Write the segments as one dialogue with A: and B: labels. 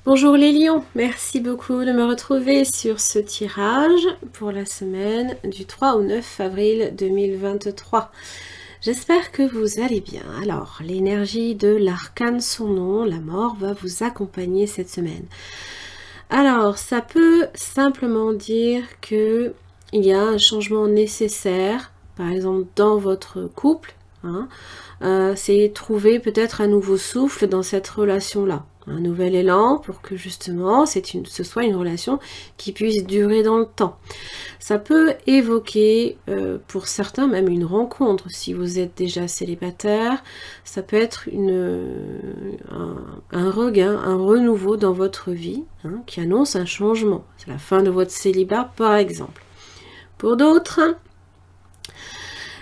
A: Bonjour les lions, merci beaucoup de me retrouver sur ce tirage pour la semaine du 3 au 9 avril 2023. J'espère que vous allez bien. Alors, l'énergie de l'arcane son nom, la mort, va vous accompagner cette semaine. Alors, ça peut simplement dire que il y a un changement nécessaire, par exemple dans votre couple, hein, c'est trouver peut-être un nouveau souffle dans cette relation-là. Un nouvel élan pour que justement ce soit une relation qui puisse durer dans le temps. Ça peut évoquer pour certains même une rencontre si vous êtes déjà célibataire. Ça peut être un regain, un renouveau dans votre vie hein, qui annonce un changement. C'est la fin de votre célibat par exemple. Pour d'autres,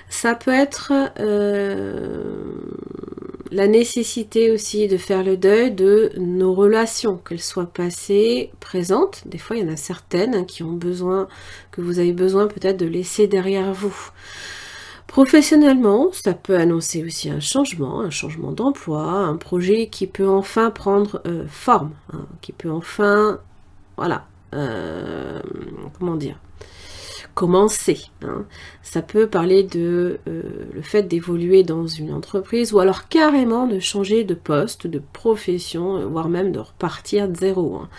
A: ça peut être la nécessité aussi de faire le deuil de nos relations, qu'elles soient passées, présentes. Des fois, il y en a certaines hein, que vous avez besoin peut-être de laisser derrière vous. Professionnellement, ça peut annoncer aussi un changement d'emploi, un projet qui peut enfin prendre forme, hein, qui peut enfin, voilà, comment dire, commencer. Hein. Ça peut parler de le fait d'évoluer dans une entreprise ou alors carrément de changer de poste, de profession, voire même de repartir de zéro. Hein.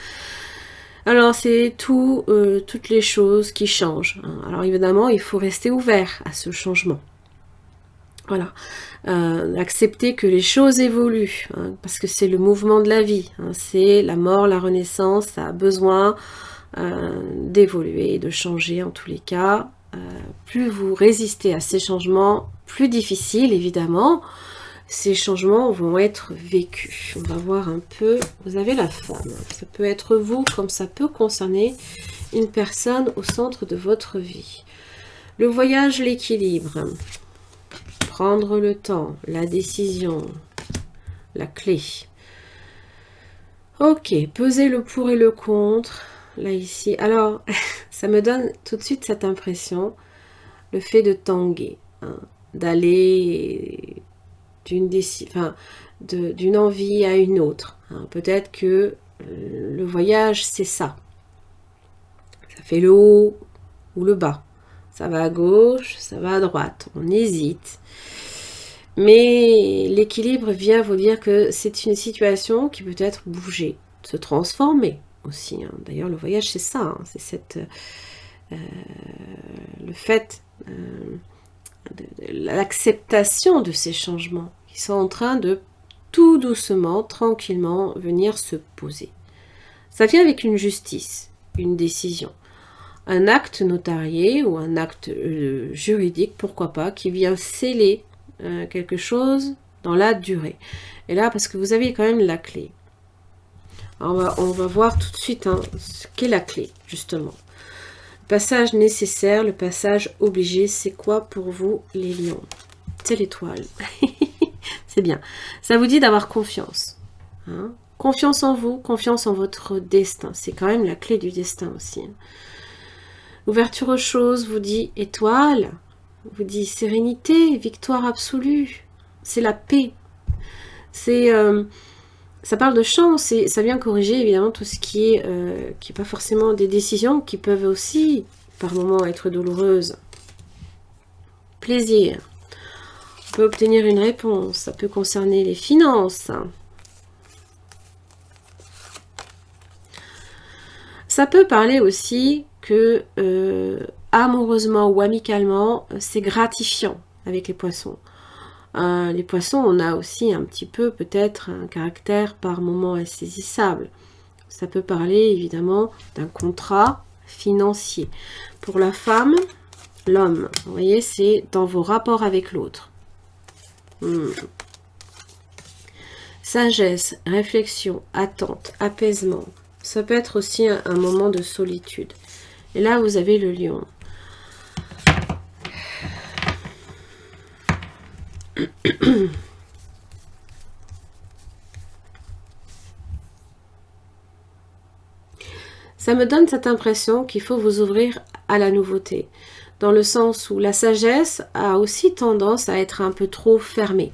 A: Alors c'est toutes les choses qui changent. Hein. Alors évidemment, il faut rester ouvert à ce changement. Voilà, accepter que les choses évoluent, hein, parce que c'est le mouvement de la vie. Hein. C'est la mort, la renaissance, ça a besoin d'évoluer, de changer en tous les cas. Plus vous résistez à ces changements, plus difficiles évidemment, ces changements vont être vécus. On va voir un peu, vous avez la femme, ça peut être vous comme ça peut concerner une personne au centre de votre vie. Le voyage, l'équilibre, prendre le temps, la décision, la clé. Ok, peser le pour et le contre. Là, ici, alors, ça me donne tout de suite cette impression, le fait de tanguer, hein, d'aller d'une envie à une autre. Hein. Peut-être que le voyage, c'est ça. Ça fait le haut ou le bas. Ça va à gauche, ça va à droite. On hésite. Mais l'équilibre vient vous dire que c'est une situation qui peut être bougée, se transformer. Aussi, hein. D'ailleurs, le voyage, c'est ça, hein. C'est le fait, l'acceptation de ces changements qui sont en train de tout doucement, tranquillement venir se poser. Ça vient avec une justice, une décision, un acte notarié ou un acte juridique, pourquoi pas, qui vient sceller quelque chose dans la durée. Et là, parce que vous avez quand même la clé. Alors on va voir tout de suite hein, ce qu'est la clé, justement. Le passage nécessaire, le passage obligé, c'est quoi pour vous, les lions? C'est l'étoile. C'est bien. Ça vous dit d'avoir confiance. Hein? Confiance en vous, confiance en votre destin. C'est quand même la clé du destin aussi. L'ouverture aux choses vous dit étoile, vous dit sérénité, victoire absolue. C'est la paix. C'est... ça parle de chance et ça vient corriger évidemment tout ce qui est pas forcément des décisions qui peuvent aussi par moments être douloureuses. Plaisir. On peut obtenir une réponse. Ça peut concerner les finances. Ça peut parler aussi que amoureusement ou amicalement, c'est gratifiant avec les poissons. Les poissons, on a aussi un petit peu peut-être un caractère par moment insaisissable. Ça peut parler évidemment d'un contrat financier. Pour la femme, l'homme, vous voyez, c'est dans vos rapports avec l'autre. Sagesse, réflexion, attente, apaisement. Ça peut être aussi un moment de solitude. Et là, vous avez le lion. Ça me donne cette impression qu'il faut vous ouvrir à la nouveauté, dans le sens où la sagesse a aussi tendance à être un peu trop fermée.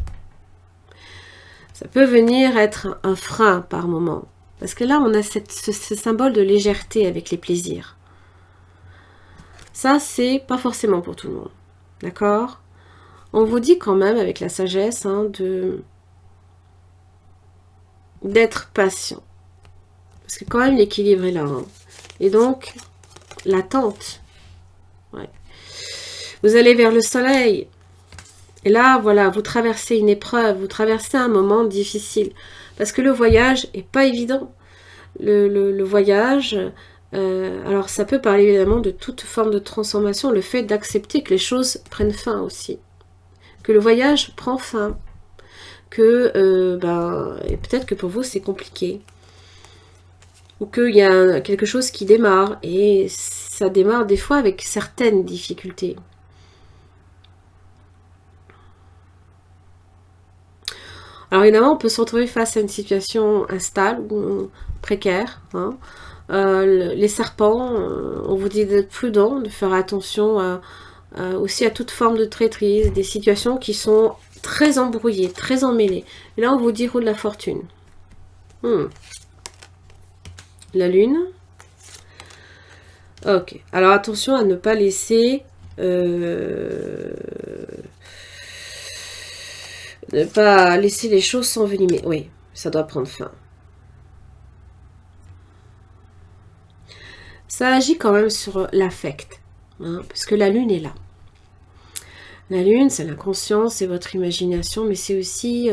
A: Ça peut venir être un frein par moment. Parce que là, on a ce symbole de légèreté avec les plaisirs. Ça, c'est pas forcément pour tout le monde. D'accord? On vous dit quand même, avec la sagesse, hein, d'être patient. Parce que quand même, l'équilibre est là. Hein. Et donc, l'attente. Ouais. Vous allez vers le soleil. Et là, voilà, vous traversez une épreuve, vous traversez un moment difficile. Parce que le voyage est pas évident. Le voyage, alors ça peut parler évidemment de toute forme de transformation, le fait d'accepter que les choses prennent fin aussi. Que le voyage prend fin. Que, et peut-être que pour vous c'est compliqué. Ou qu'il y a quelque chose qui démarre. Et ça démarre des fois avec certaines difficultés. Alors évidemment, on peut se retrouver face à une situation instable ou précaire. Hein. Les serpents, on vous dit d'être prudent, de faire attention aussi à toute forme de traîtrise, des situations qui sont très embrouillées, très emmêlées. Et là, on vous dit roue de la fortune. La lune. Ok. Alors attention à ne pas laisser... ne pas laisser les choses s'envenimer. Oui, ça doit prendre fin. Ça agit quand même sur l'affect, hein, parce que la lune est là. La lune, c'est l'inconscient, c'est votre imagination, mais c'est aussi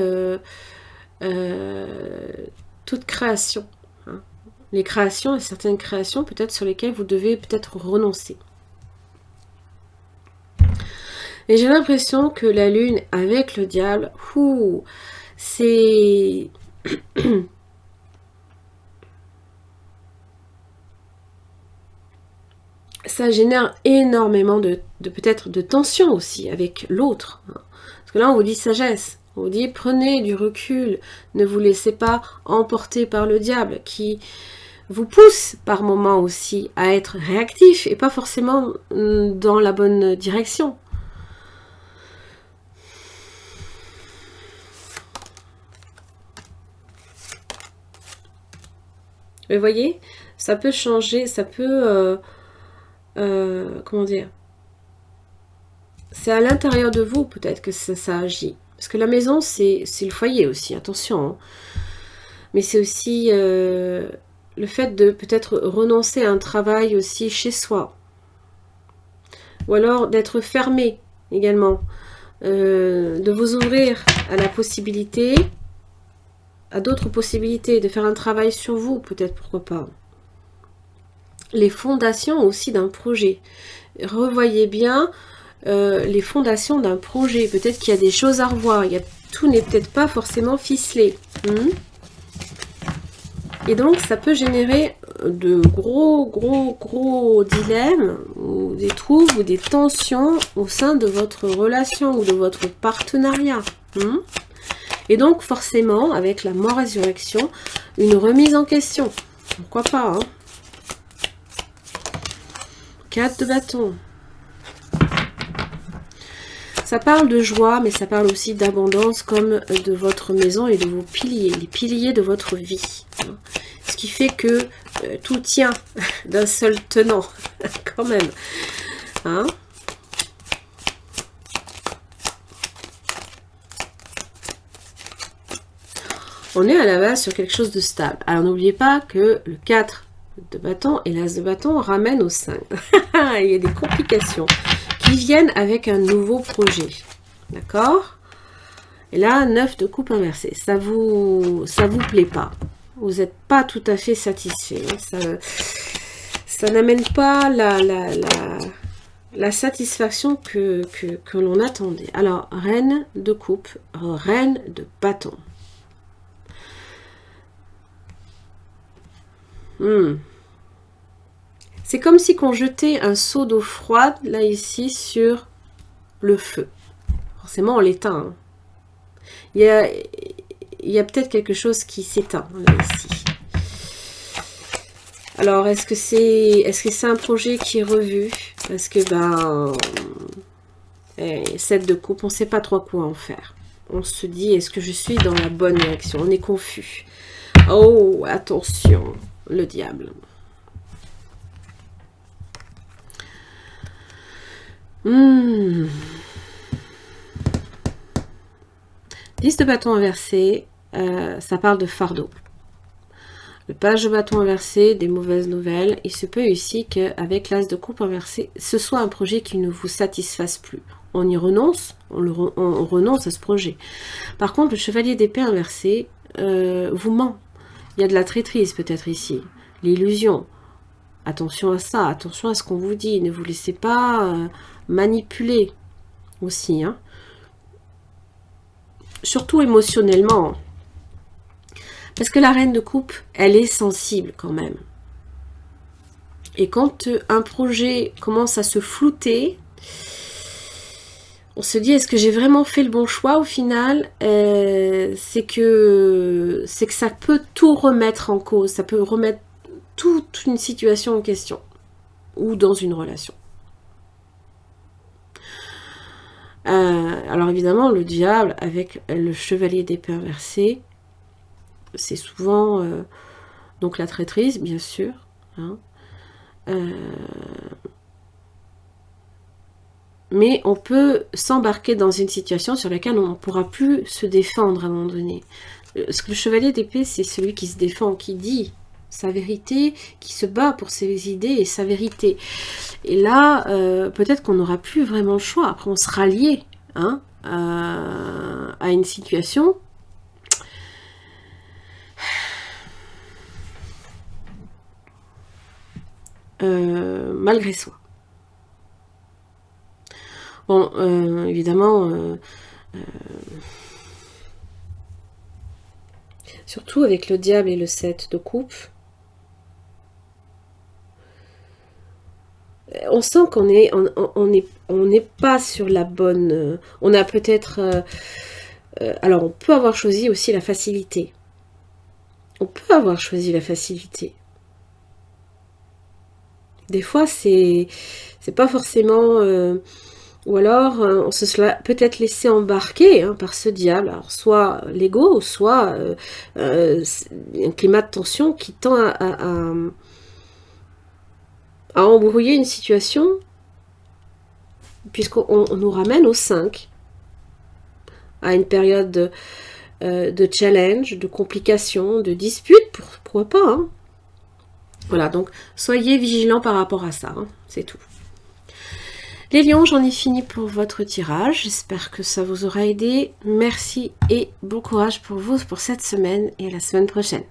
A: toute création. Hein. Les créations, et certaines créations peut-être sur lesquelles vous devez peut-être renoncer. Et j'ai l'impression que la lune avec le diable, c'est... ça génère énormément de peut-être de tension aussi avec l'autre. Parce que là, on vous dit sagesse. On vous dit prenez du recul. Ne vous laissez pas emporter par le diable qui vous pousse par moments aussi à être réactif et pas forcément dans la bonne direction. Mais vous voyez, ça peut changer, ça peut... comment dire, c'est à l'intérieur de vous peut-être que ça agit. Parce que la maison, c'est le foyer aussi, attention. Hein. Mais c'est aussi le fait de peut-être renoncer à un travail aussi chez soi. Ou alors d'être fermé également. De vous ouvrir à la possibilité, à d'autres possibilités, de faire un travail sur vous, peut-être, pourquoi pas. Les fondations aussi d'un projet. Revoyez bien les fondations d'un projet. Peut-être qu'il y a des choses à revoir. Tout n'est peut-être pas forcément ficelé. Et donc, ça peut générer de gros dilemmes, ou des troubles, ou des tensions au sein de votre relation ou de votre partenariat. Et donc, forcément, avec la mort-résurrection, une remise en question. Pourquoi pas, hein? 4 de bâton. Ça parle de joie, mais ça parle aussi d'abondance, comme de votre maison et de vos piliers, les piliers de votre vie. Ce qui fait que tout tient d'un seul tenant, quand même. Hein? On est à la base sur quelque chose de stable. Alors n'oubliez pas que le 4 de bâton et l'as de bâton ramènent au 5. Il y a des complications qui viennent avec un nouveau projet. D'accord? Et là, 9 de coupe inversée. Ça vous plaît pas. Vous n'êtes pas tout à fait satisfait. Ça n'amène pas la satisfaction que l'on attendait. Alors, reine de coupe, reine de bâton. C'est comme si on jetait un seau d'eau froide, là, ici, sur le feu. Forcément, on l'éteint. Hein. Il y a peut-être quelque chose qui s'éteint, là, ici. Alors, est-ce que c'est un projet qui est revu? Parce que, 7 de coupe, on ne sait pas trop quoi en faire. On se dit, est-ce que je suis dans la bonne direction? On est confus. Oh, attention, le diable. 10 de bâton inversé, ça parle de fardeau. Le page de bâton inversé, des mauvaises nouvelles. Il se peut ici qu'avec l'as de coupe inversé, ce soit un projet qui ne vous satisfasse plus. On y renonce, on renonce à ce projet. Par contre, le chevalier d'épée inversé vous ment. Il y a de la traîtrise peut-être ici, l'illusion. Attention à ça, attention à ce qu'on vous dit. Ne vous laissez pas manipuler aussi. Hein. Surtout émotionnellement. Parce que la reine de coupe, elle est sensible quand même. Et quand un projet commence à se flouter, on se dit, est-ce que j'ai vraiment fait le bon choix au final? C'est que ça peut tout remettre en cause, ça peut remettre toute une situation en question, ou dans une relation. Alors évidemment, le diable, avec le chevalier d'épée inversé, c'est souvent donc la traîtrise, bien sûr. Hein. Mais on peut s'embarquer dans une situation sur laquelle on ne pourra plus se défendre à un moment donné. Parce que le chevalier d'épée, c'est celui qui se défend, qui dit sa vérité, qui se bat pour ses idées et sa vérité. Et là, peut-être qu'on n'aura plus vraiment le choix. Après, on sera lié hein, à une situation. Malgré soi. Bon, évidemment, surtout avec le diable et le 7 de coupe, on sent qu'on est, on n'est pas sur la bonne... on a peut-être... alors, on peut avoir choisi aussi la facilité. On peut avoir choisi la facilité. Des fois, c'est pas forcément... ou alors, on se serait peut-être laissé embarquer hein, par ce diable. Alors, soit l'ego, soit un climat de tension qui tend à embrouiller une situation, puisqu'on nous ramène au 5, à une période de challenge, de complications, de disputes, pourquoi pas. Hein. Voilà, donc soyez vigilants par rapport à ça, hein, c'est tout. Les lions, j'en ai fini pour votre tirage. J'espère que ça vous aura aidé. Merci et bon courage pour vous pour cette semaine et à la semaine prochaine.